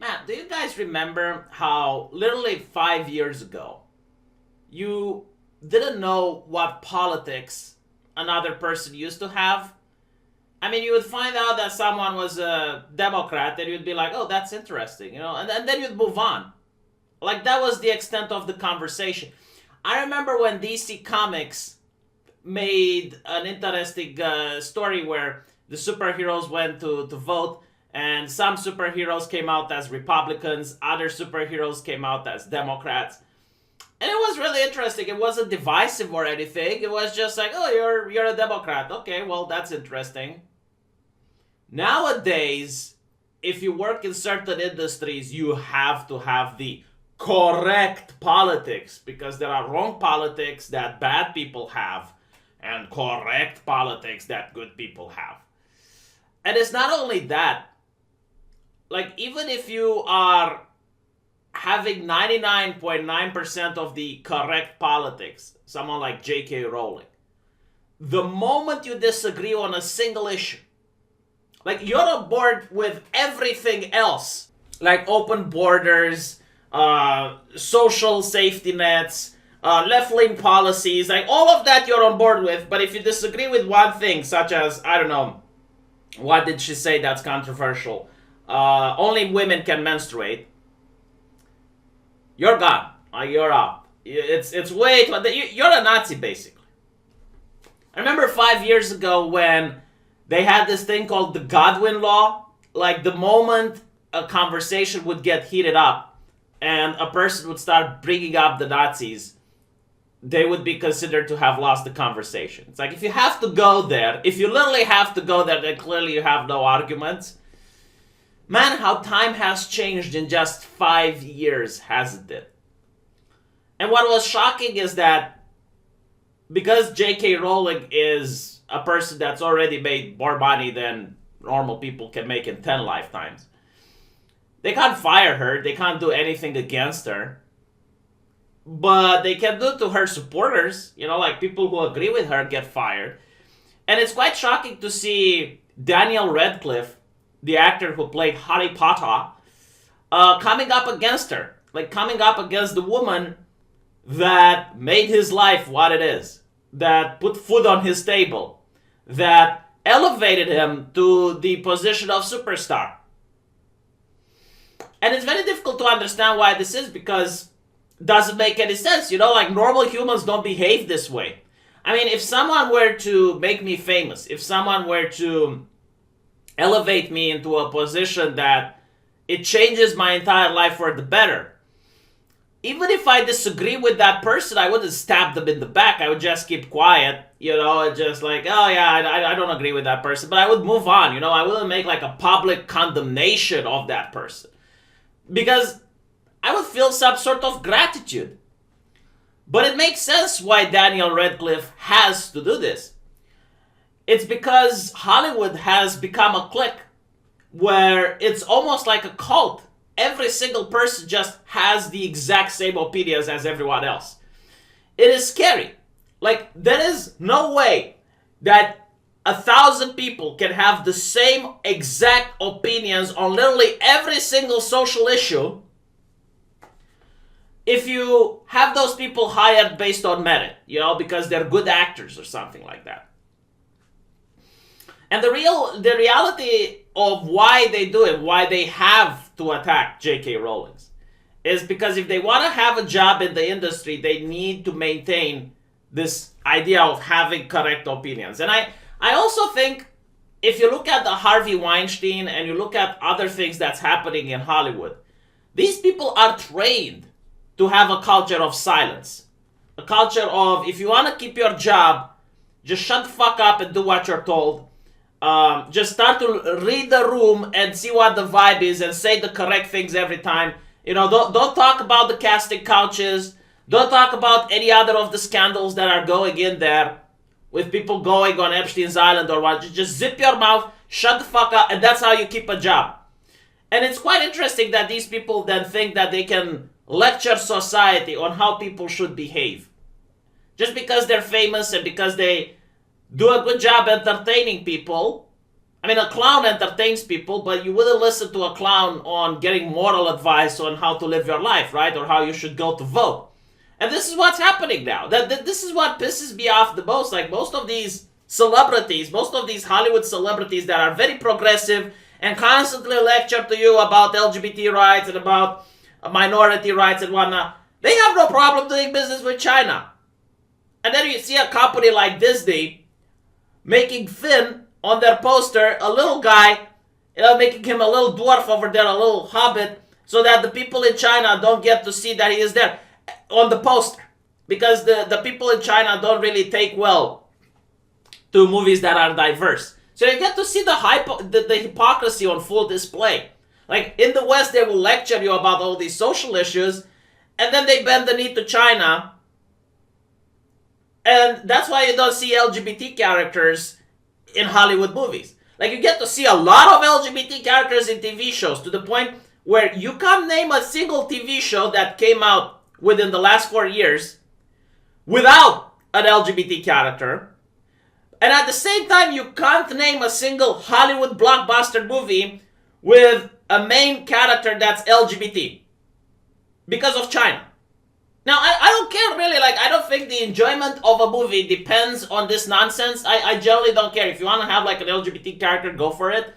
Man, do you guys remember how literally 5 years ago you didn't know what politics another person used to have? I mean, you would find out that someone was a Democrat and you'd be like, oh, that's interesting, and then you'd move on. Like, that was the extent of the conversation. I remember when DC Comics made an interesting story where the superheroes went to vote, and some superheroes came out as Republicans, other superheroes came out as Democrats. And it was really interesting. It wasn't divisive or anything. It was just like, oh, you're a Democrat. Okay, well, that's interesting. Nowadays, if you work in certain industries, you have to have the correct politics, because there are wrong politics that bad people have and correct politics that good people have. And it's not only that, like, even if you are having 99.9% of the correct politics, someone like J.K. Rowling, the moment you disagree on a single issue, like, you're on board with everything else, like open borders, social safety nets, left-wing policies, like all of that you're on board with. But if you disagree with one thing, such as, I don't know, what did she say that's controversial? Only women can menstruate. You're gone. You're out. It's way too... You're a Nazi, basically. I remember 5 years ago when they had this thing called the Godwin Law. Like, the moment a conversation would get heated up and a person would start bringing up the Nazis, they would be considered to have lost the conversation. It's like, if you have to go there, if you literally have to go there, then clearly you have no arguments. Man, how time has changed in just 5 years, hasn't it? And what was shocking is that because J.K. Rowling is a person that's already made more money than normal people can make in 10 lifetimes, they can't fire her, they can't do anything against her, but they can do to her supporters, like people who agree with her get fired. And it's quite shocking to see Daniel Radcliffe, the actor who played Harry Potter, coming up against her. Like, coming up against the woman that made his life what it is, that put food on his table, that elevated him to the position of superstar. And it's very difficult to understand why this is, because it doesn't make any sense. Like, normal humans don't behave this way. I mean, if someone were to make me famous, if someone were to elevate me into a position that it changes my entire life for the better, even if I disagree with that person, I wouldn't stab them in the back. I would just keep quiet, and just like, oh yeah, I don't agree with that person. But I would move on, I wouldn't make like a public condemnation of that person, because I would feel some sort of gratitude. But it makes sense why Daniel Radcliffe has to do this. It's because Hollywood has become a clique where it's almost like a cult. Every single person just has the exact same opinions as everyone else. It is scary. Like, there is no way that 1,000 people can have the same exact opinions on literally every single social issue if you have those people hired based on merit, because they're good actors or something like that. And the reality of why they do it, why they have to attack J.K. Rowling, is because if they want to have a job in the industry, they need to maintain this idea of having correct opinions. And I also think, if you look at the Harvey Weinstein and you look at other things that's happening in Hollywood, these people are trained to have a culture of silence. A culture of, if you want to keep your job, just shut the fuck up and do what you're told. Just start to read the room and see what the vibe is and say the correct things every time. Don't talk about the casting couches. Don't talk about any other of the scandals that are going in there with people going on Epstein's Island or what. Just zip your mouth, shut the fuck up, and that's how you keep a job. And it's quite interesting that these people then think that they can lecture society on how people should behave. Just because they're famous and because they do a good job entertaining people, I mean, a clown entertains people, but you wouldn't listen to a clown on getting moral advice on how to live your life, right? Or how you should go to vote. And this is what's happening now. This is what pisses me off the most. Like, most of these celebrities, most of these Hollywood celebrities that are very progressive and constantly lecture to you about LGBT rights and about minority rights and whatnot, they have no problem doing business with China. And then you see a company like Disney making Finn on their poster, a little guy, making him a little dwarf over there, a little hobbit, so that the people in China don't get to see that he is there on the poster. Because the people in China don't really take well to movies that are diverse. So you get to see the hypocrisy on full display. Like, in the West, they will lecture you about all these social issues, and then they bend the knee to China. And that's why you don't see LGBT characters in Hollywood movies. Like, you get to see a lot of LGBT characters in TV shows, to the point where you can't name a single TV show that came out within the last 4 years without an LGBT character. And at the same time, you can't name a single Hollywood blockbuster movie with a main character that's LGBT because of China. Now, I don't care really, like, I don't think the enjoyment of a movie depends on this nonsense. I generally don't care. If you want to have, like, an LGBT character, go for it.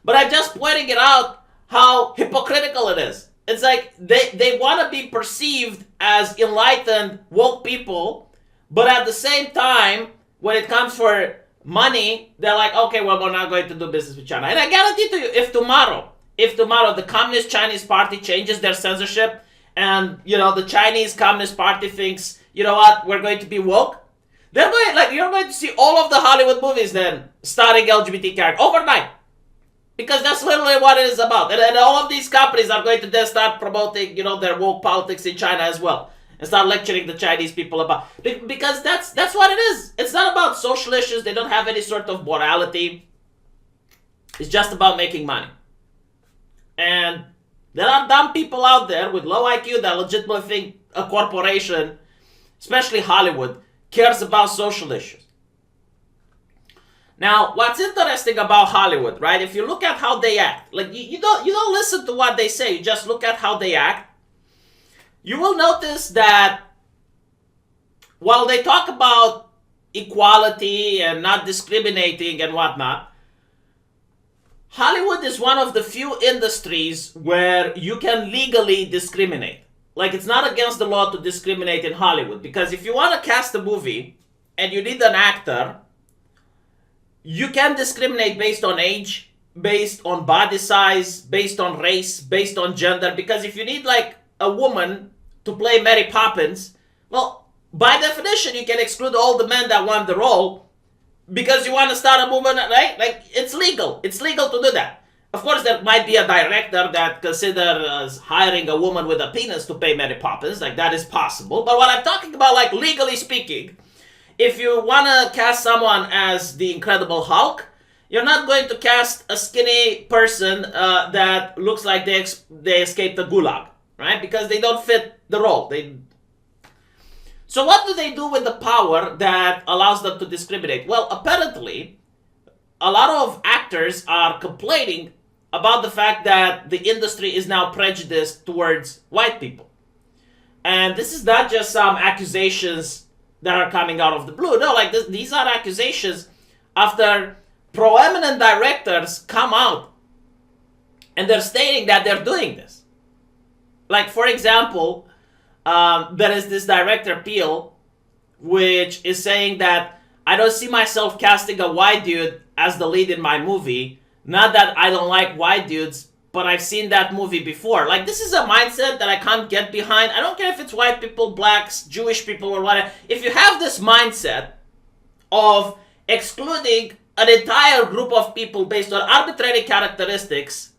But I'm just pointing it out how hypocritical it is. It's like, they want to be perceived as enlightened, woke people, but at the same time, when it comes for money, they're like, okay, well, we're not going to do business with China. And I guarantee to you, if tomorrow the Communist Chinese Party changes their censorship, and, the Chinese Communist Party thinks, you know what, we're going to be woke, you're going to see all of the Hollywood movies then starring LGBT characters overnight. Because that's literally what it is about. And all of these companies are going to then start promoting, their woke politics in China as well. And start lecturing the Chinese people about, because that's what it is. It's not about social issues. They don't have any sort of morality. It's just about making money. And there are dumb people out there with low IQ that legitimately think a corporation, especially Hollywood, cares about social issues. Now, what's interesting about Hollywood, right? If you look at how they act, like, you don't listen to what they say, you just look at how they act. You will notice that while they talk about equality and not discriminating and whatnot, Hollywood is one of the few industries where you can legally discriminate. Like, it's not against the law to discriminate in Hollywood, because if you want to cast a movie and you need an actor, you can discriminate based on age, based on body size, based on race, based on gender, because if you need, like, a woman to play Mary Poppins, well, by definition, you can exclude all the men that want the role because you want to start a movement, right? Like, it's legal. It's legal to do that. Of course, there might be a director that considers hiring a woman with a penis to play Mary Poppins. Like, that is possible. But what I'm talking about, like, legally speaking, if you want to cast someone as the Incredible Hulk, you're not going to cast a skinny person that looks like they escaped the gulag, right? Because they don't fit the role. So what do they do with the power that allows them to discriminate? Well, apparently, a lot of actors are complaining about the fact that the industry is now prejudiced towards white people. And this is not just some accusations that are coming out of the blue. No, like these are accusations after proeminent directors come out and they're stating that they're doing this. Like, for example, there is this director, Peele, which is saying that I don't see myself casting a white dude as the lead in my movie. Not that I don't like white dudes, but I've seen that movie before. Like, this is a mindset that I can't get behind. I don't care if it's white people, blacks, Jewish people, or whatever. If you have this mindset of excluding an entire group of people based on arbitrary characteristics,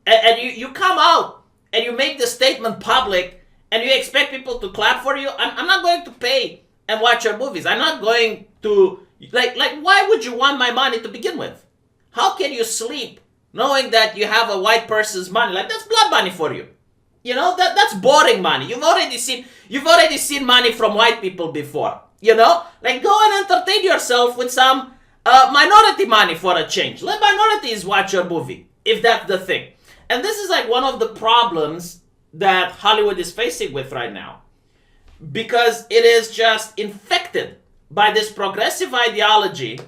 and you come out and you make the statement public, and you expect people to clap for you, I'm not going to pay and watch your movies. I'm not going to, like, why would you want my money to begin with? How can you sleep knowing that you have a white person's money? Like, that's blood money for you. That's boring money. You've already seen money from white people before. Like, go and entertain yourself with some minority money for a change. Let minorities watch your movie, if that's the thing. And this is like one of the problems that Hollywood is facing with right now. Because it is just infected by this progressive ideology.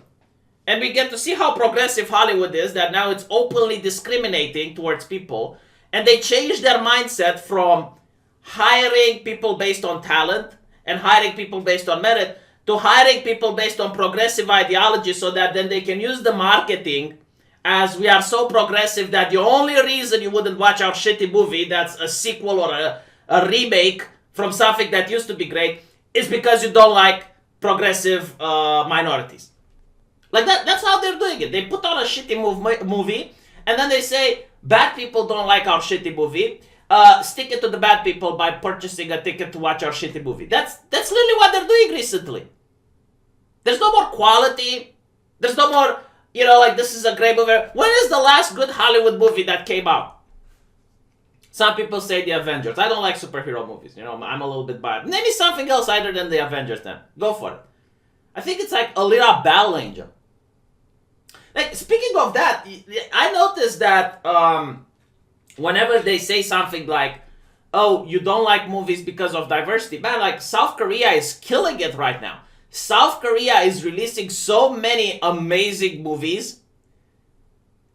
And we get to see how progressive Hollywood is, that now it's openly discriminating towards people. And they changed their mindset from hiring people based on talent and hiring people based on merit to hiring people based on progressive ideology, so that then they can use the marketing as we are so progressive that the only reason you wouldn't watch our shitty movie that's a sequel or a remake from something that used to be great is because you don't like progressive minorities. Like that's how they're doing it. They put on a shitty movie and then they say, bad people don't like our shitty movie. Stick it to the bad people by purchasing a ticket to watch our shitty movie. That's literally what they're doing recently. There's no more quality. There's no more, like this is a great movie. When is the last good Hollywood movie that came out? Some people say The Avengers. I don't like superhero movies. I'm a little bit biased. Name me something else other than The Avengers then. Go for it. I think it's like a little Battle Angel. Like, speaking of that, I noticed that whenever they say something like, oh, you don't like movies because of diversity, man, like South Korea is killing it right now. South Korea is releasing so many amazing movies,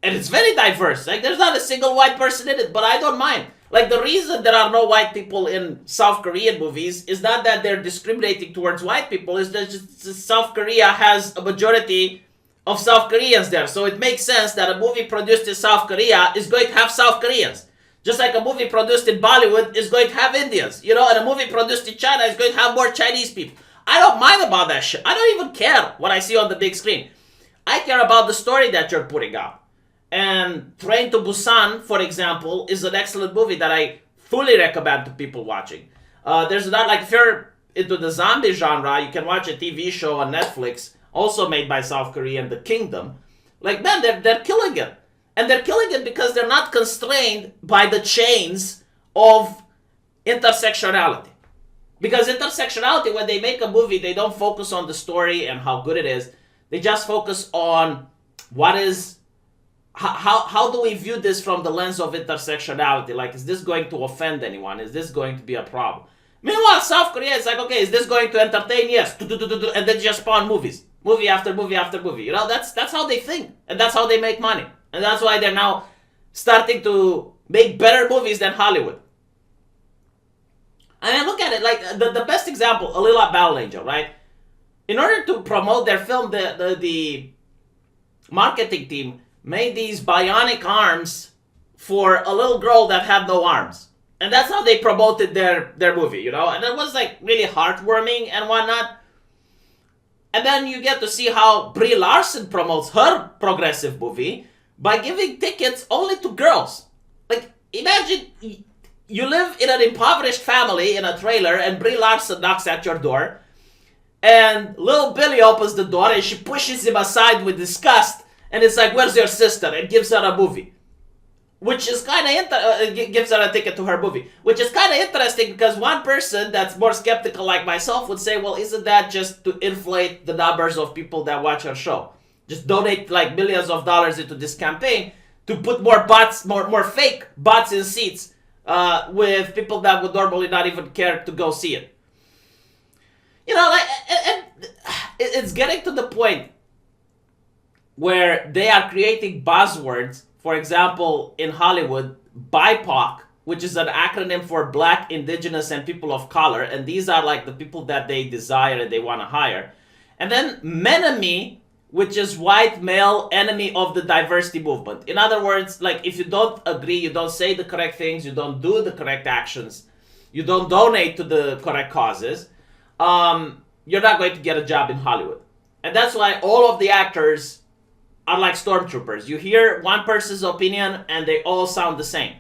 and it's very diverse. Like, there's not a single white person in it, but I don't mind. Like, the reason there are no white people in South Korean movies is not that they're discriminating towards white people, it's that just South Korea has a majority of South Koreans there. So it makes sense that a movie produced in South Korea is going to have South Koreans. Just like a movie produced in Bollywood is going to have Indians. And a movie produced in China is going to have more Chinese people. I don't mind about that shit. I don't even care what I see on the big screen. I care about the story that you're putting out. And Train to Busan, for example, is an excellent movie that I fully recommend to people watching. There's not, like, if you're into the zombie genre, you can watch a TV show on Netflix, also made by South Korea, The Kingdom. Like, man, they're killing it. And they're killing it because they're not constrained by the chains of intersectionality. Because intersectionality, when they make a movie, they don't focus on the story and how good it is. They just focus on how do we view this from the lens of intersectionality? Like, is this going to offend anyone? Is this going to be a problem? Meanwhile, South Korea is like, okay, is this going to entertain? Yes. And then just spawn movies. Movie after movie after movie. That's how they think. And that's how they make money. And that's why they're now starting to make better movies than Hollywood. And I look at it like the best example, A Little Battle Angel, right? In order to promote their film, the marketing team made these bionic arms for a little girl that had no arms. And that's how they promoted their movie, And it was like really heartwarming and whatnot. And then you get to see how Brie Larson promotes her progressive movie by giving tickets only to girls. Like, imagine you live in an impoverished family in a trailer and Brie Larson knocks at your door. And little Billy opens the door and she pushes him aside with disgust. And it's like, where's your sister? And gives her a movie. Which is kind of, gives her a ticket to her movie. Which is kind of interesting because one person that's more skeptical like myself would say, well, isn't that just to inflate the numbers of people that watch her show? Just donate like millions of dollars into this campaign to put more bots, more fake bots in seats with people that would normally not even care to go see it. And it's getting to the point where they are creating buzzwords. For example, in Hollywood, BIPOC, which is an acronym for Black, Indigenous, and People of Color, and these are like the people that they desire and they want to hire. And then MENEME, which is white male enemy of the diversity movement. In other words, like, if you don't agree, you don't say the correct things, you don't do the correct actions, you don't donate to the correct causes, you're not going to get a job in Hollywood. And that's why all of the actors are like stormtroopers. You hear one person's opinion and they all sound the same.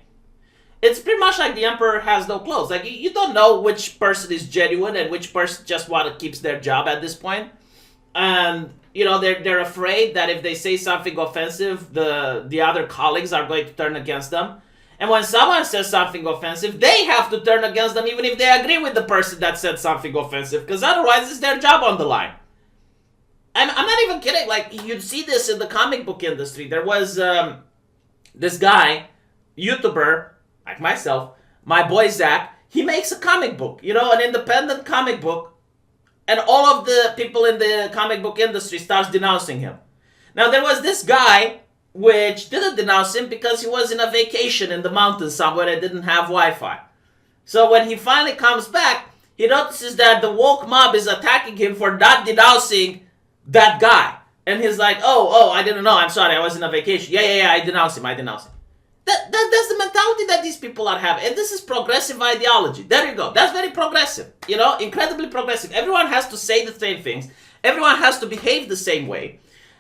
It's pretty much like the emperor has no clothes. Like, you don't know which person is genuine and which person just keeps their job at this point. And, they're afraid that if they say something offensive, the other colleagues are going to turn against them. And when someone says something offensive, they have to turn against them even if they agree with the person that said something offensive, because otherwise it's their job on the line. I'm not even kidding. Like, you'd see this in the comic book industry. There was this guy, YouTuber, like myself, my boy Zach. He makes a comic book, an independent comic book, and all of the people in the comic book industry starts denouncing him. Now, there was this guy which didn't denounce him because he was in a vacation in the mountains somewhere and didn't have Wi-Fi. So when he finally comes back, he notices that the woke mob is attacking him for not denouncing that guy. And he's like, oh, I didn't know. I'm sorry. I was in a vacation. Yeah. I denounce him. That's the mentality that these people are having. And this is progressive ideology. There you go. That's very progressive. Incredibly progressive. Everyone has to say the same things. Everyone has to behave the same way.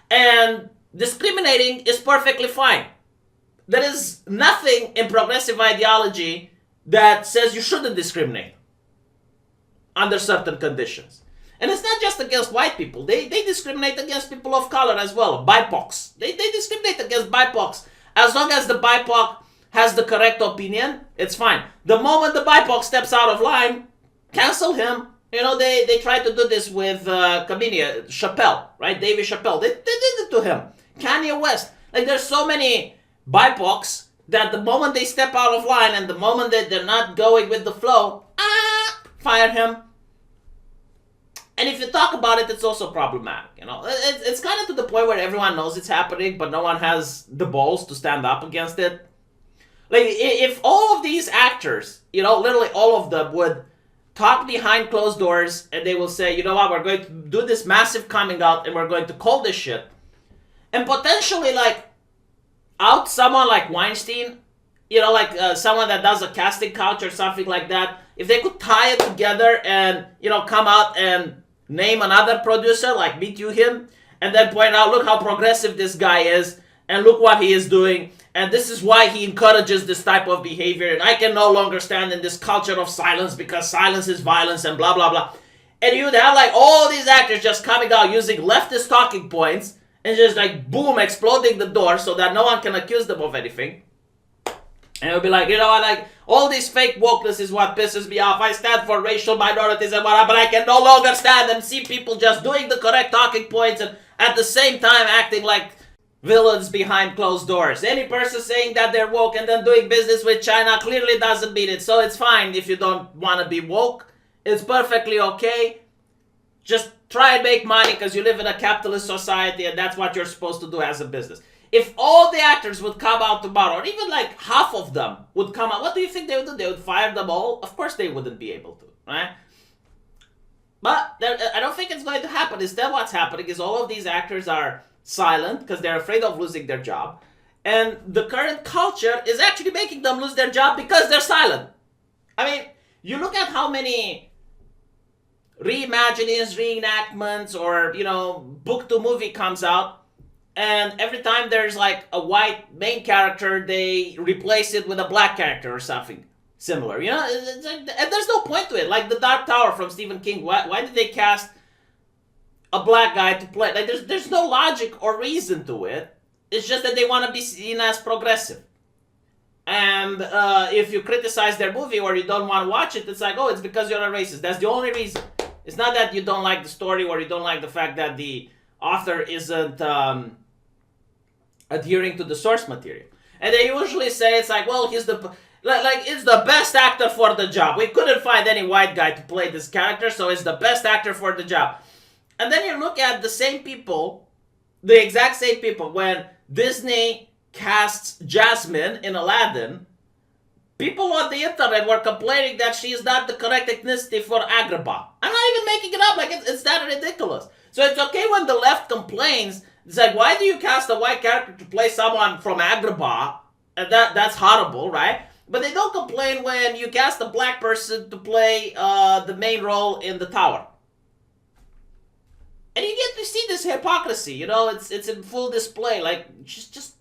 And discriminating is perfectly fine. There is nothing in progressive ideology that says you shouldn't discriminate under certain conditions. And it's not just against white people. They discriminate against people of color as well. BIPOCs. They discriminate against BIPOCs. As long as the BIPOC has the correct opinion, it's fine. The moment the BIPOC steps out of line, cancel him. They tried to do this with comedian Chappelle, right? David Chappelle. They did it to him. Kanye West. Like, there's so many BIPOCs that the moment they step out of line and the moment that they're not going with the flow, fire him. And if you talk about it, it's also problematic. It's kind of to the point where everyone knows it's happening, but no one has the balls to stand up against it. Like, if all of these actors, literally all of them would talk behind closed doors and they will say, you know what, we're going to do this massive coming out and we're going to call this shit. And potentially, like, out someone like Weinstein, someone that does a casting couch or something like that, if they could tie it together and, come out and name another producer, like Me Too him, and then point out, look how progressive this guy is, and look what he is doing, and this is why he encourages this type of behavior, and I can no longer stand in this culture of silence because silence is violence, and blah, blah, blah. And you'd have, like, all these actors just coming out using leftist talking points, and just, like, boom, exploding the door so that no one can accuse them of anything. And it would be like, like, all this fake wokeness is what pisses me off. I stand for racial minorities and whatnot, but I can no longer stand and see people just doing the correct talking points and at the same time acting like villains behind closed doors. Any person saying that they're woke and then doing business with China clearly doesn't mean it. So it's fine if you don't want to be woke. It's perfectly okay. Just try and make money because you live in a capitalist society and that's what you're supposed to do as a business. If all the actors would come out tomorrow, or even like half of them would come out, what do you think they would do? They would fire them all? Of course they wouldn't be able to, right? But I don't think it's going to happen. Instead, what's happening is all of these actors are silent because they're afraid of losing their job. And the current culture is actually making them lose their job because they're silent. I mean, you look at how many reimaginings, reenactments, or, book to movie comes out, and every time there's like a white main character, they replace it with a black character or something similar. And there's no point to it. Like the Dark Tower from Stephen King. Why did they cast a black guy to play? Like there's no logic or reason to it. It's just that they want to be seen as progressive. And if you criticize their movie or you don't want to watch it, it's like, oh, it's because you're a racist. That's the only reason. It's not that you don't like the story or you don't like the fact that the author isn't adhering to the source material. And they usually say it's like, well, he's it's the best actor for the job. We couldn't find any white guy to play this character, so it's the best actor for the job. And then you look at the same people, the exact same people, when Disney casts Jasmine in Aladdin, people on the internet were complaining that she is not the correct ethnicity for Agrabah. I'm not even making it up, like it's that ridiculous. So it's okay when the left complains. It's like, why do you cast a white character to play someone from Agrabah? And that's horrible, right? But they don't complain when you cast a black person to play the main role in The Tower. And you get to see this hypocrisy, it's in full display. Like, just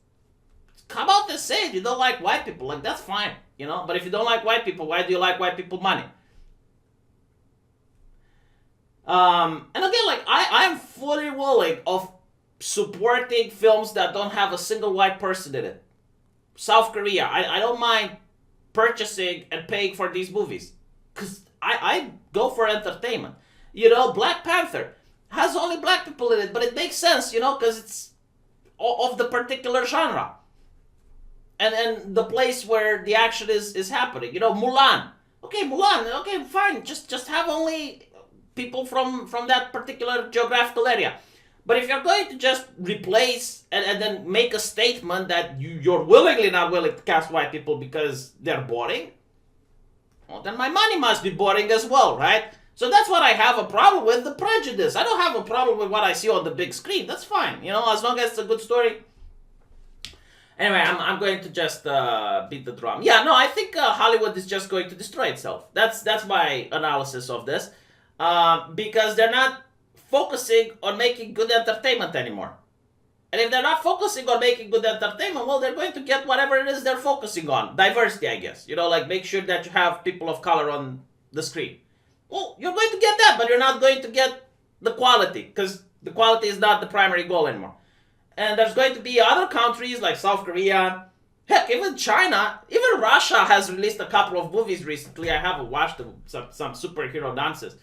come out and say it. You don't like white people, like, that's fine, But if you don't like white people, why do you like white people money? And again, like, I'm fully willing of supporting films that don't have a single white person in it. South Korea, I don't mind purchasing and paying for these movies. Because I go for entertainment. Black Panther. has only black people in it, but it makes sense, because it's of the particular genre. And the place where the action is happening. Mulan. Okay, Mulan. Okay, fine. Just have only people from that particular geographical area. But if you're going to just replace and then make a statement that you're willingly not willing to cast white people because they're boring, well, then my money must be boring as well, right? So that's what I have a problem with, the prejudice. I don't have a problem with what I see on the big screen. That's fine, as long as it's a good story. Anyway, I'm going to just beat the drum. Yeah, no, I think Hollywood is just going to destroy itself. That's my analysis of this. Because they're not focusing on making good entertainment anymore. And if they're not focusing on making good entertainment, well, they're going to get whatever it is they're focusing on. Diversity, I guess. Like make sure that you have people of color on the screen. Well, you're going to get that, but you're not going to get the quality, because the quality is not the primary goal anymore. And there's going to be other countries like South Korea, heck, even China, even Russia has released a couple of movies recently. I haven't watched them, some superhero nonsense.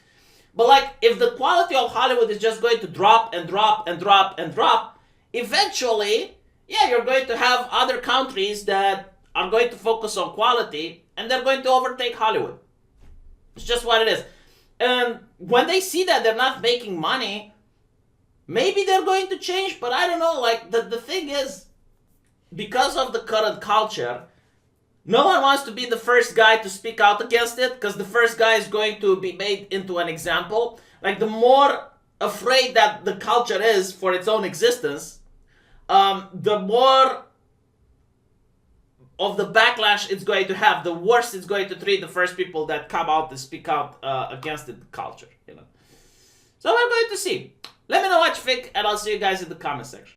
But like, if the quality of Hollywood is just going to drop and drop and drop and drop, eventually, yeah, you're going to have other countries that are going to focus on quality, and they're going to overtake Hollywood. It's just what it is. And when they see that they're not making money, maybe they're going to change, but I don't know. Like, the thing is, because of the current culture, no one wants to be the first guy to speak out against it, because the first guy is going to be made into an example. Like, the more afraid that the culture is for its own existence, the more of the backlash it's going to have, the worse it's going to treat the first people that come out to speak out against the culture. So we're going to see. Let me know what you think, and I'll see you guys in the comment section.